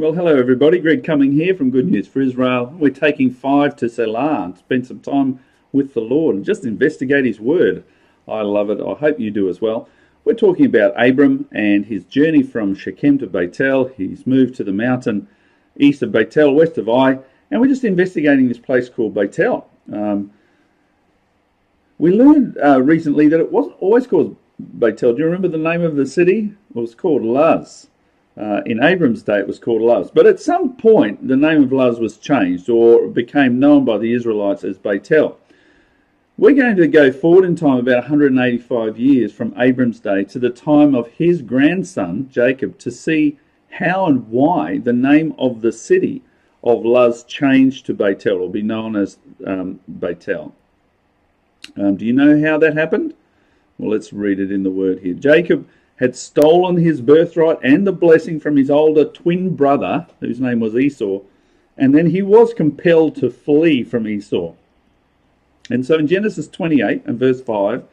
Well, hello everybody. Greg Cumming here from Good News for Israel. We're taking 5 to Selah and spend some time with the Lord and just investigate His Word. I love it. I hope you do as well. We're talking about Abram and his journey from Shechem to Bethel. He's moved to the mountain east of Bethel, west of Ai, and we're just investigating this place called Bethel. We learned recently that it wasn't always called Bethel. Do you remember the name of the city? It was called Luz. In Abram's day it was called Luz, but at some point the name of Luz was changed or became known by the Israelites as Bethel. We're going to go forward in time about 185 years from Abram's day to the time of his grandson Jacob to see how and why the name of the city of Luz changed to Bethel, or be known as Bethel. Do you know how that happened? Well, let's read it in the Word here. Jacob had stolen his birthright and the blessing from his older twin brother, whose name was Esau, and then he was compelled to flee from Esau. And so in Genesis 28 and verse 5,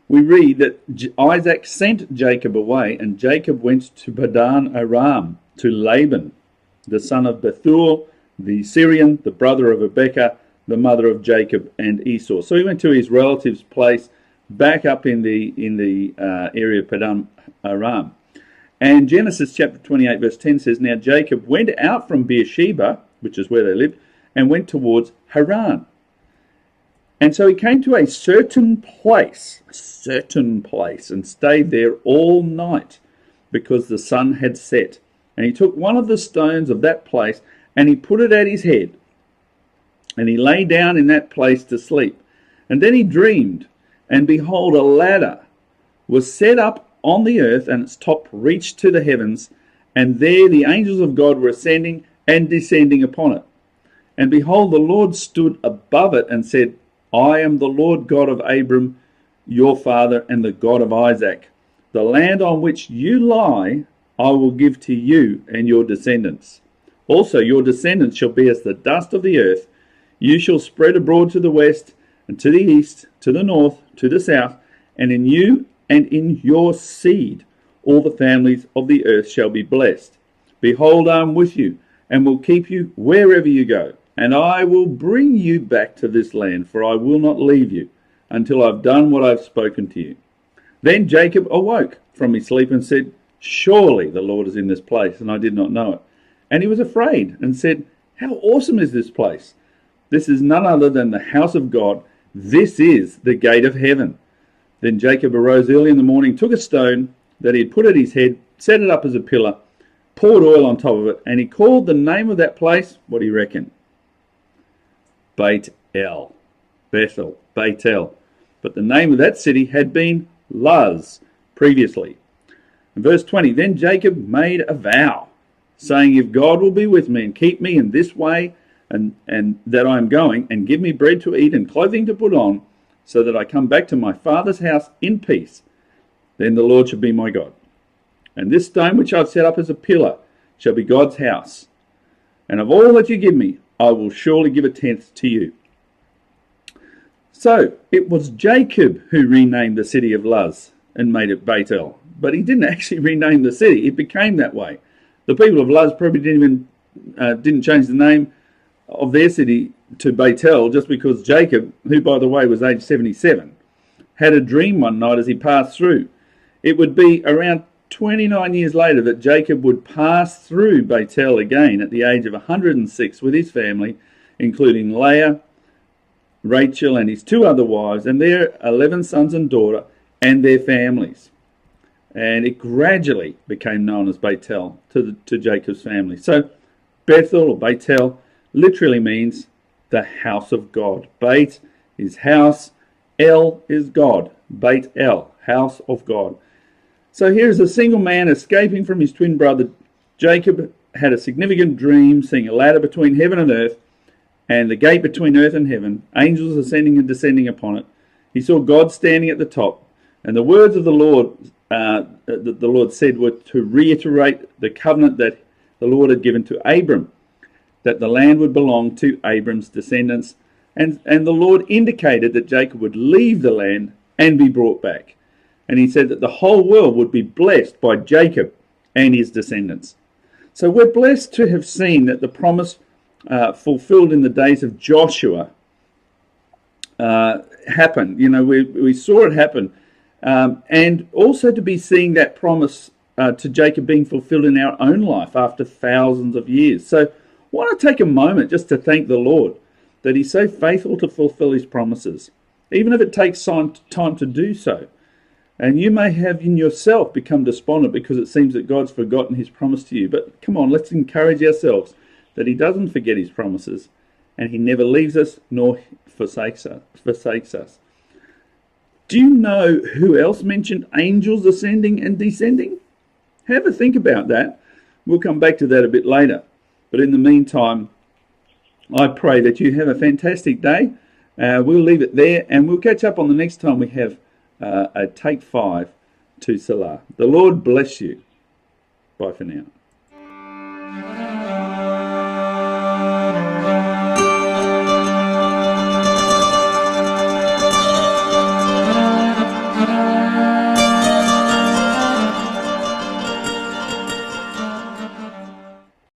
we read that Isaac sent Jacob away, and Jacob went to Padan Aram, to Laban, the son of Bethuel, the Syrian, the brother of Rebekah, the mother of Jacob and Esau. So he went to his relative's place back up in the area of Padan Aram. And Genesis chapter 28 verse 10 says, Now Jacob went out from Beersheba, which is where they lived, and went towards Haran. And so he came to a certain place, and stayed there all night, because the sun had set. And he took one of the stones of that place, and he put it at his head, and he lay down in that place to sleep. And then he dreamed, and behold, a ladder was set up on the earth, and its top reached to the heavens, and there the angels of God were ascending and descending upon it. And behold, the Lord stood above it and said, I am the Lord God of Abram, your father, and the God of Isaac. The land on which you lie, I will give to you and your descendants. Also your descendants shall be as the dust of the earth. You shall spread abroad to the west, and to the east, to the north, to the south, and in you and in your seed all the families of the earth shall be blessed. Behold, I am with you, and will keep you wherever you go, and I will bring you back to this land, for I will not leave you until I've done what I've spoken to you. Then Jacob awoke from his sleep and said, Surely the Lord is in this place, and I did not know it. And he was afraid and said, How awesome is this place! This is none other than the house of God. This is the gate of heaven. Then Jacob arose early in the morning, took a stone that he had put at his head, set it up as a pillar, poured oil on top of it, and he called the name of that place, what do you reckon? Bethel. But the name of that city had been Luz previously. In verse 20, Then Jacob made a vow, saying, If God will be with me and keep me in this way, and that I am going, and give me bread to eat and clothing to put on, so that I come back to my father's house in peace, then the Lord shall be my God. And this stone which I have set up as a pillar shall be God's house. And of all that you give me, I will surely give a tenth to you. So it was Jacob who renamed the city of Luz and made it Bethel. But he didn't actually rename the city. It became that way. The people of Luz probably didn't change the name of their city to Bethel just because Jacob, who by the way was age 77, had a dream one night as he passed through. It would be around 29 years later that Jacob would pass through Bethel again at the age of 106 with his family, including Leah, Rachel and his 2 other wives, and their 11 sons and daughter, and their families. And it gradually became known as Bethel to Jacob's family. So Bethel or Bethel literally means the house of God. Beit is house, El is God. Beit El, house of God. So here is a single man escaping from his twin brother. Jacob had a significant dream, seeing a ladder between heaven and earth, and the gate between earth and heaven, angels ascending and descending upon it. He saw God standing at the top, and the words of the Lord that the Lord said were to reiterate the covenant that the Lord had given to Abram, that the land would belong to Abram's descendants. And the Lord indicated that Jacob would leave the land and be brought back. And he said that the whole world would be blessed by Jacob and his descendants. So we're blessed to have seen that the promise fulfilled in the days of Joshua happened. You know, we saw it happen. And also to be seeing that promise to Jacob being fulfilled in our own life after thousands of years. So I want to take a moment just to thank the Lord that he's so faithful to fulfill his promises, even if it takes time to do so. And you may have in yourself become despondent because it seems that God's forgotten his promise to you. But come on, let's encourage ourselves that he doesn't forget his promises and he never leaves us nor forsakes us. Do you know who else mentioned angels ascending and descending? Have a think about that. We'll come back to that a bit later. But in the meantime, I pray that you have a fantastic day. We'll leave it there and we'll catch up on the next time we have a Take 5 to Salah. The Lord bless you. Bye for now.